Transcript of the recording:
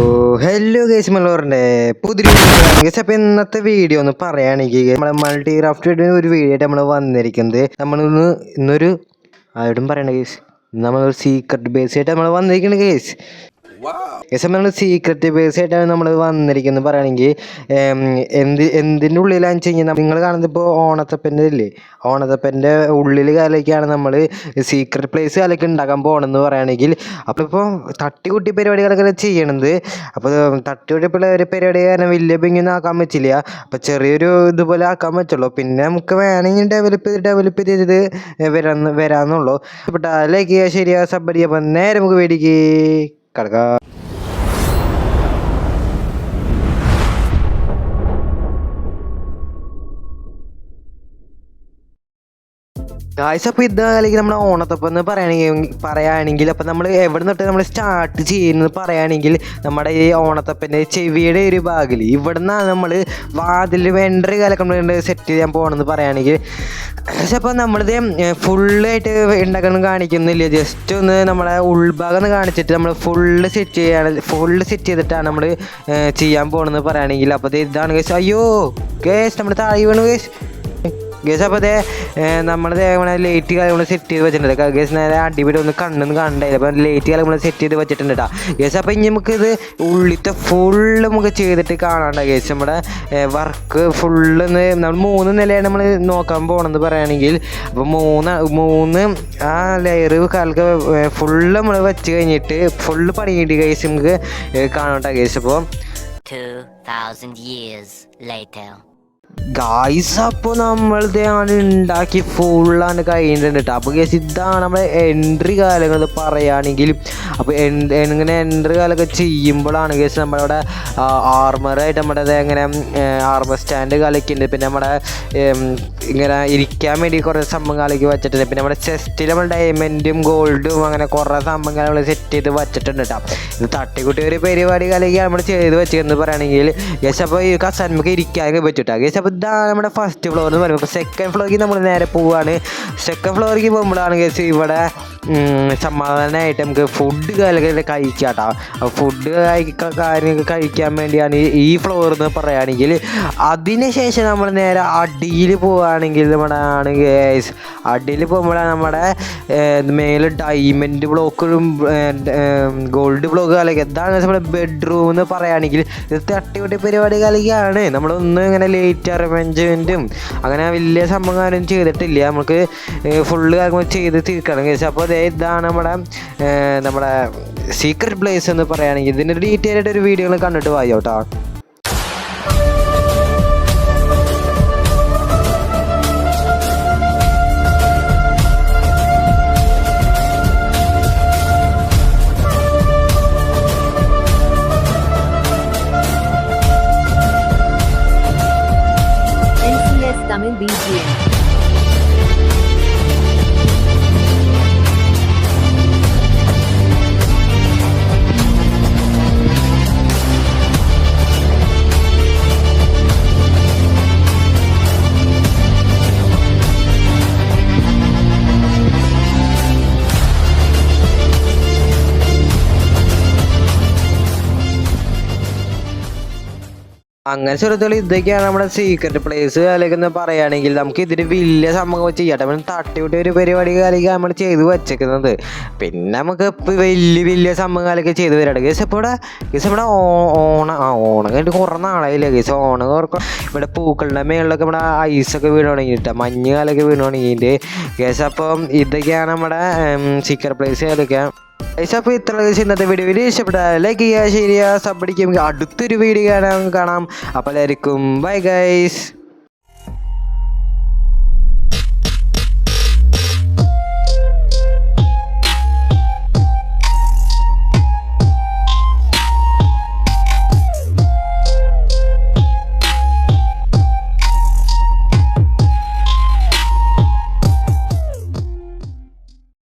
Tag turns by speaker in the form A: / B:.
A: ഓ hello guys മലബാറിൻ്റെ പുതിയൊരു video guys. അപ്പോൾ ഇന്നത്തെ വീഡിയോ ഒന്ന് പറയുകയാണെങ്കിൽ നമ്മളെ മൾട്ടി ക്രാഫ്റ്റ് ഒരു വീഡിയോ ആയിട്ട് നമ്മൾ വന്നിരിക്കുന്നത് ഇന്നൊരു ആരോടും പറയണ്ട ഗൈസ്. നമ്മളൊരു സീക്രട്ട് ബേസ് ആയിട്ട് നമ്മൾ വന്നിരിക്കുന്നത് ഗൈസ്. നമ്മൾ സീക്രട്ട് ബേസ് ആയിട്ടാണ് നമ്മൾ വന്നിരിക്കുന്നത് പറയുകയാണെങ്കിൽ എന്തിൻ്റെ ഉള്ളിലാണെന്ന് വെച്ച് കഴിഞ്ഞാൽ നിങ്ങൾ കാണുന്നത് ഇപ്പോൾ ഓണത്തപ്പൻ്റെ ഇല്ലേ, ഓണത്തപ്പൻ്റെ ഉള്ളിൽ കാലൊക്കെയാണ് നമ്മൾ സീക്രട്ട് പ്ലേസ് കാലൊക്കെ ഉണ്ടാക്കാൻ പോകണമെന്ന് പറയുകയാണെങ്കിൽ. അപ്പോൾ ഇപ്പോൾ തട്ടിക്കുട്ടി പരിപാടികളൊക്കെ ചെയ്യണത്. അപ്പോൾ തട്ടിക്കുട്ടി ഒരു പരിപാടി കാരണം വലിയ ഭംഗിയൊന്നും ആക്കാൻ പറ്റില്ല. അപ്പോൾ ചെറിയൊരു ഇതുപോലെ ആക്കാൻ പറ്റുള്ളൂ. പിന്നെ നമുക്ക് വേണമെങ്കിൽ ഡെവലപ്പ് ചെയ്ത് വരാമെന്നുള്ളൂ. അപ്പോൾ ലൈക്ക് ചെയ്യുക, ശരിയാ സബ് ചെയ്യുക. അപ്പം നേരെ നമുക്ക് വേടിക്ക് കിടക്കാം. ഗായ്സ്, അപ്പോൾ ഇതാണെങ്കിൽ നമ്മുടെ ഓണത്തപ്പം എന്ന് പറയുകയാണെങ്കിൽ അപ്പോൾ നമ്മൾ എവിടെ നിന്നിട്ട് നമ്മൾ സ്റ്റാർട്ട് ചെയ്യുന്നത് പറയുകയാണെങ്കിൽ നമ്മുടെ ഈ ഓണത്തപ്പൻ്റെ ചെവിയുടെ ഒരു ഭാഗിൽ ഇവിടെ നിന്നാണ് നമ്മൾ വാതിൽ എൻട്രി കാലൊക്കെ സെറ്റ് ചെയ്യാൻ പോകണമെന്ന് പറയുകയാണെങ്കിൽ. പക്ഷെ അപ്പോൾ നമ്മളിത് ഫുള്ളായിട്ട് ഉണ്ടാക്കണം കാണിക്കുന്നില്ല, ജസ്റ്റ് ഒന്ന് നമ്മളെ ഉൾഭാഗം ഒന്ന് കാണിച്ചിട്ട് നമ്മൾ ഫുള്ള് സെറ്റ് ചെയ്തിട്ടാണ് നമ്മൾ ചെയ്യാൻ പോകണമെന്ന് പറയുകയാണെങ്കിൽ. അപ്പോൾ ഇതാണ് ഗേസ്. അയ്യോ ഗേസ്, നമ്മൾ താഴെ വീണു ഗേസ്. ഗേസ് അപ്പോൾ അതേ നമ്മളത് ലേറ്റ് കാര്യങ്ങൾ സെറ്റ് ചെയ്ത് വെച്ചിട്ടുണ്ട് ഗേസ്. നേരെ അടിപൊളി ഒന്ന് കണ്ണൊന്നും കണ്ടായില്ല. അപ്പോൾ ലേറ്റ് കാര്യങ്ങൾ സെറ്റ് ചെയ്ത് വെച്ചിട്ടുണ്ട് കേട്ടോ ഗേസ്. അപ്പോൾ ഇനി നമുക്കിത് ഉള്ളിലത്തെ ഫുള്ള് നമുക്ക് ചെയ്തിട്ട് കാണാണ്ട ഗേസ്. നമ്മുടെ വർക്ക് ഫുള്ളൊന്ന് നമ്മൾ 3 നിലയാണ് നമ്മൾ നോക്കാൻ പോകണമെന്ന് പറയുകയാണെങ്കിൽ. അപ്പോൾ മൂന്ന് ആ ലെയർ കാലൊക്കെ ഫുള്ള് നമ്മൾ വെച്ച് കഴിഞ്ഞിട്ട് ഫുള്ള് പണി കിട്ടി ഗേസ് നമുക്ക് കാണാണ്ട ഗേസ്. അപ്പോൾ
B: 2000 years later
A: ഗായ്സ്, അപ്പോൾ നമ്മളിത് ഉണ്ടാക്കി ഫുള്ളാണ് കഴിഞ്ഞിട്ടുണ്ട് കേട്ടോ. അപ്പോൾ ഗേസ് ഇതാണ് നമ്മുടെ എൻട്രി കാലങ്ങൾ പറയുകയാണെങ്കിൽ. അപ്പോൾ ഇങ്ങനെ എൻട്രി കാലമൊക്കെ ചെയ്യുമ്പോഴാണ് ഗേസ് നമ്മളവിടെ ആർമറായിട്ട് നമ്മുടെ ഇങ്ങനെ ആർമർ സ്റ്റാൻഡ് കാലൊക്കെയുണ്ട്. പിന്നെ നമ്മുടെ ഇങ്ങനെ ഇരിക്കാൻ വേണ്ടി കുറേ സംഭവം കാലൊക്കെ വെച്ചിട്ടുണ്ട്. പിന്നെ നമ്മുടെ ചെസ്റ്റിൽ നമ്മൾ ഡയമണ്ടും ഗോൾഡും അങ്ങനെ കുറേ സംഭവങ്ങൾ നമ്മൾ സെറ്റ് ചെയ്ത് വെച്ചിട്ടുണ്ട് കേട്ടോ. ഇത് തട്ടിക്കുട്ടി ഒരു പരിപാടി കാലൊക്കെ നമ്മൾ ചെയ്ത് വെച്ചതെന്ന് പറയുകയാണെങ്കിൽ ഗേസ്. അപ്പോൾ ഈ കസാൻമൊക്കെ ഇരിക്കാനൊക്കെ പറ്റൂട്ടോ ഗേസ്. അപ്പോൾ ഇതാണ് നമ്മുടെ ഫസ്റ്റ് ഫ്ലോർ എന്ന് പറയുമ്പോൾ. അപ്പോൾ സെക്കൻഡ് ഫ്ലോറിലേക്ക് നമ്മൾ നേരെ പോവുകയാണ്. സെക്കൻഡ് ഫ്ലോറിലേക്ക് പോകുമ്പോഴാണ് ഗേസ് ഇവിടെ സമാധാനമായിട്ട് നമുക്ക് ഫുഡ് കാലൊക്കെ കഴിക്കാം കേട്ടോ. അപ്പോൾ ഫുഡ് കാര്യങ്ങളൊക്കെ കഴിക്കാൻ വേണ്ടിയാണ് ഈ ഫ്ലോർ എന്ന് പറയുകയാണെങ്കിൽ. അതിനുശേഷം നമ്മൾ നേരെ അടിയിൽ പോവുകയാണെങ്കിൽ നമ്മുടെ ആണ് ഗേസ്. അടിയിൽ പോകുമ്പോഴാണ് നമ്മുടെ മേലെ ഡയമണ്ട് ബ്ലോക്കും ഗോൾഡ് ബ്ലോക്ക് കാലൊക്കെ. എന്താണ് നമ്മുടെ ബെഡ്റൂം എന്ന് പറയുകയാണെങ്കിൽ ഇത് തട്ടിക്കുട്ടി പരിപാടി കാലൊക്കെയാണ്. നമ്മളൊന്നും ഇങ്ങനെ ലേറ്റ് അറേഞ്ച്മെൻറ്റും അങ്ങനെ വലിയ സംഭവം കാര്യം ചെയ്തിട്ടില്ല. നമുക്ക് ഫുള്ള് കാര്യങ്ങൾ ചെയ്ത് തീർക്കണം ഗേസ്. അപ്പോൾ ഇതാണ് നമ്മുടെ സീക്രട്ട് പ്ലേസ് എന്ന് പറയുകയാണെങ്കിൽ. ഇതിൻ്റെ ഡീറ്റെയിൽ ആയിട്ട് ഒരു വീഡിയോ കണ്ടിട്ട് വായോ കേട്ടോ.
B: Tamil BGM
A: അങ്ങനെ ചെറുതുകൾ ഇതൊക്കെയാണ് നമ്മുടെ സീക്രട്ട് പ്ലേസ് കാലൊക്കെ പറയുകയാണെങ്കിൽ. നമുക്ക് ഇതിന് വലിയ സംഭവം ചെയ്യാട്ടെ. നമ്മൾ തട്ടിവിട്ട് ഒരു പരിപാടി കാലൊക്കെ നമ്മൾ ചെയ്ത് വെച്ചേക്കുന്നത്. പിന്നെ നമുക്ക് വലിയ സംഭവം കാലൊക്കെ ചെയ്ത് വരാം ഗേസ്. അപ്പോൾ ഇവിടെ ഓണം കഴിഞ്ഞിട്ട് കുറേ നാളായില്ല ഗേസ്. ഓണം ഇവിടെ പൂക്കളുടെ മേളിലൊക്കെ നമ്മുടെ ഐസൊക്കെ വീണ് തുടങ്ങിയിട്ട് മഞ്ഞ് കാലൊക്കെ വീണ് തുടങ്ങിയിട്ട് ഗേസ്. അപ്പം ഇതൊക്കെയാണ് നമ്മുടെ സീക്രട്ട് പ്ലേസ് കാലൊക്കെ. അപ്പോൾ ഇത്ര ഇന്നത്തെ വീഡിയോ ഇഷ്ടപ്പെട്ട ലൈക്ക് ചെയ്യുക, ശരിയാ സബ് അടിക്കുക. അടുത്തൊരു വീഡിയോ കാണാം. അപ്പോൾ എല്ലാവർക്കും ബൈ ഗൈസ്.